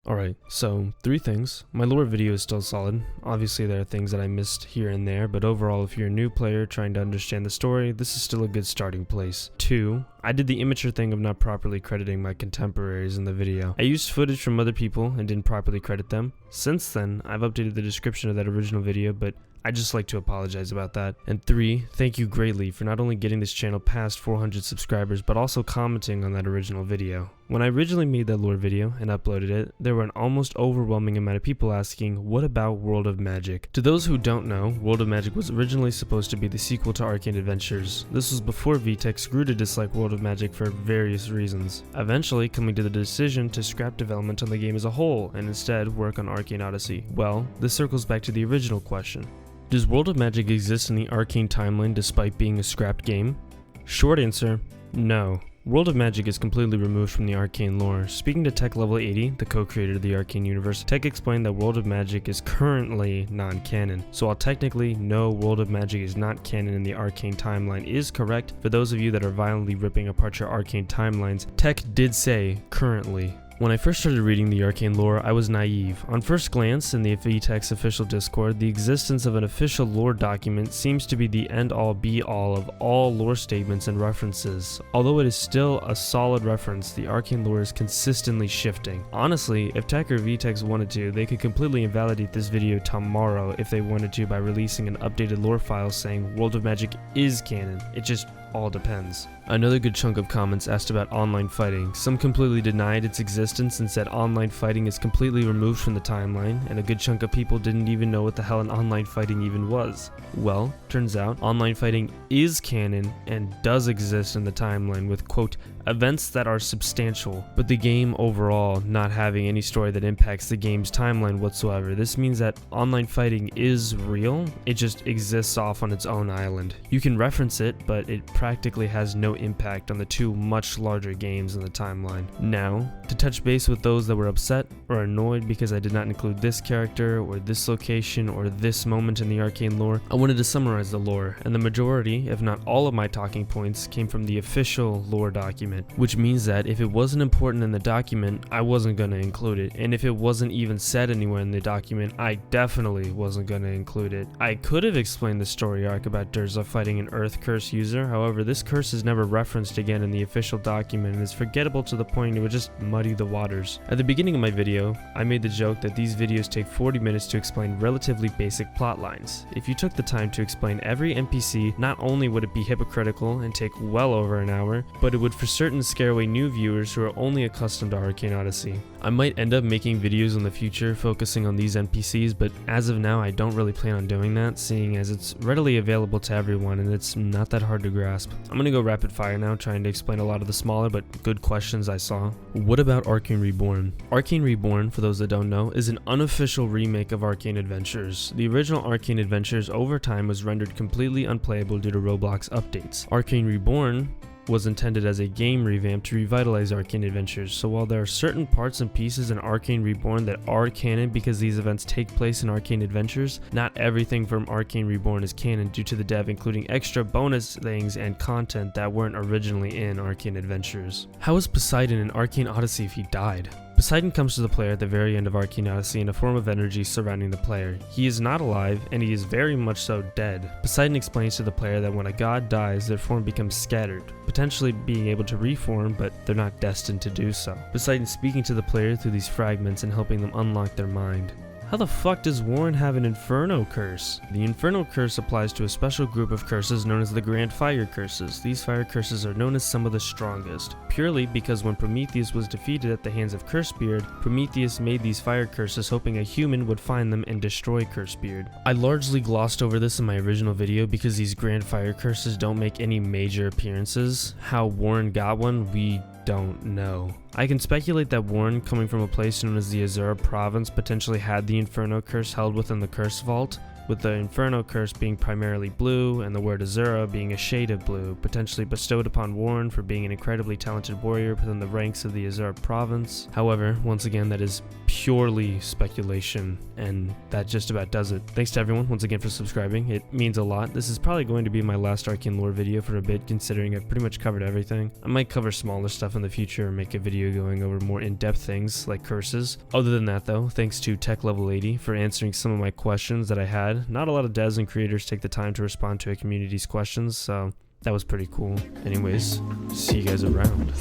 Alright, so 3 things. My lore video is still solid. Obviously there are things that I missed here and there, but overall if you're a new player trying to understand the story, this is still a good starting place. 2, I did the immature thing of not properly crediting my contemporaries in the video. I used footage from other people and didn't properly credit them. Since then, I've updated the description of that original video, but I'd just like to apologize about that. And 3, thank you greatly for not only getting this channel past 400 subscribers, but also commenting on that original video. When I originally made that lore video and uploaded it, there were an almost overwhelming amount of people asking, what about World of Magic? To those who don't know, World of Magic was originally supposed to be the sequel to Arcane Adventures. This was before VTech grew to dislike World of Magic for various reasons, eventually coming to the decision to scrap development on the game as a whole and instead work on Arcane Odyssey. Well, this circles back to the original question. Does World of Magic exist in the Arcane timeline despite being a scrapped game? Short answer, no. World of Magic is completely removed from the Arcane lore. Speaking to Tech Level 80, the co-creator of the Arcane universe, Tech explained that World of Magic is currently non-canon. So while technically no, World of Magic is not canon in the Arcane timeline is correct, for those of you that are violently ripping apart your Arcane timelines, Tech did say currently. When I first started reading the Arcane lore, I was naive. On first glance, in the VTech's official Discord, the existence of an official lore document seems to be the end-all be-all of all lore statements and references. Although it is still a solid reference, the Arcane lore is consistently shifting. Honestly, if Tech or VTech wanted to, they could completely invalidate this video tomorrow if they wanted to by releasing an updated lore file saying World of Magic is canon. It just all depends. Another good chunk of comments asked about online fighting. Some completely denied its existence and said online fighting is completely removed from the timeline, and a good chunk of people didn't even know what the hell an online fighting even was. Well, turns out online fighting is canon and does exist in the timeline with, quote, events that are substantial, but the game overall not having any story that impacts the game's timeline whatsoever. This means that online fighting is real, it just exists off on its own island. You can reference it, but it practically has no impact on the two much larger games in the timeline. Now, to touch base with those that were upset or annoyed because I did not include this character or this location or this moment in the Arcane lore, I wanted to summarize the lore, and the majority, if not all of my talking points, came from the official lore document, which means that if it wasn't important in the document, I wasn't going to include it, and if it wasn't even said anywhere in the document, I definitely wasn't going to include it. I could have explained the story arc about Durza fighting an Earth Curse user, however, this curse is never referenced again in the official document and is forgettable to the point it would just muddy the waters. At the beginning of my video, I made the joke that these videos take 40 minutes to explain relatively basic plot lines. If you took the time to explain every NPC, not only would it be hypocritical and take well over an hour, but it would for certain scare away new viewers who are only accustomed to Arcane Odyssey. I might end up making videos in the future focusing on these NPCs, but as of now I don't really plan on doing that, seeing as it's readily available to everyone and it's not that hard to grasp. I'm gonna go rapid fire now, trying to explain a lot of the smaller but good questions I saw. What about Arcane Reborn? Arcane Reborn, for those that don't know, is an unofficial remake of Arcane Adventures. The original Arcane Adventures over time was rendered completely unplayable due to Roblox updates. Arcane Reborn was intended as a game revamp to revitalize Arcane Adventures, so while there are certain parts and pieces in Arcane Reborn that are canon because these events take place in Arcane Adventures, not everything from Arcane Reborn is canon due to the dev including extra bonus things and content that weren't originally in Arcane Adventures. How is Poseidon in Arcane Odyssey if he died? Poseidon comes to the player at the very end of Arcane Odyssey in a form of energy surrounding the player. He is not alive, and he is very much so dead. Poseidon explains to the player that when a god dies, their form becomes scattered, potentially being able to reform, but they're not destined to do so. Poseidon speaking to the player through these fragments and helping them unlock their mind. How the fuck does Warren have an Inferno curse? The Inferno curse applies to a special group of curses known as the Grand Fire Curses. These fire curses are known as some of the strongest, purely because when Prometheus was defeated at the hands of Cursebeard, Prometheus made these fire curses hoping a human would find them and destroy Cursebeard. I largely glossed over this in my original video because these Grand Fire Curses don't make any major appearances. How Warren got one, we don't know. I can speculate that Warren, coming from a place known as the Azura province, potentially had the Inferno curse held within the curse vault, with the Inferno curse being primarily blue and the word Azura being a shade of blue, potentially bestowed upon Warren for being an incredibly talented warrior within the ranks of the Azura province. However, once again, that is purely speculation, and that just about does it. Thanks to everyone once again for subscribing. It means a lot. This is probably going to be my last Arcane lore video for a bit, considering I've pretty much covered everything. I might cover smaller stuff in the future or make a video going over more in-depth things like curses. Other than that though, thanks to Tech Level 80 for answering some of my questions that I had. Not a lot of devs and creators take the time to respond to a community's questions, so that was pretty cool. Anyways, see you guys around.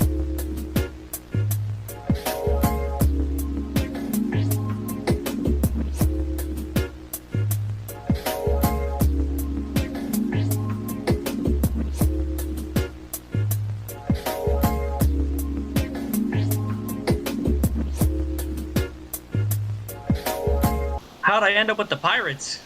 How'd I end up with the pirates?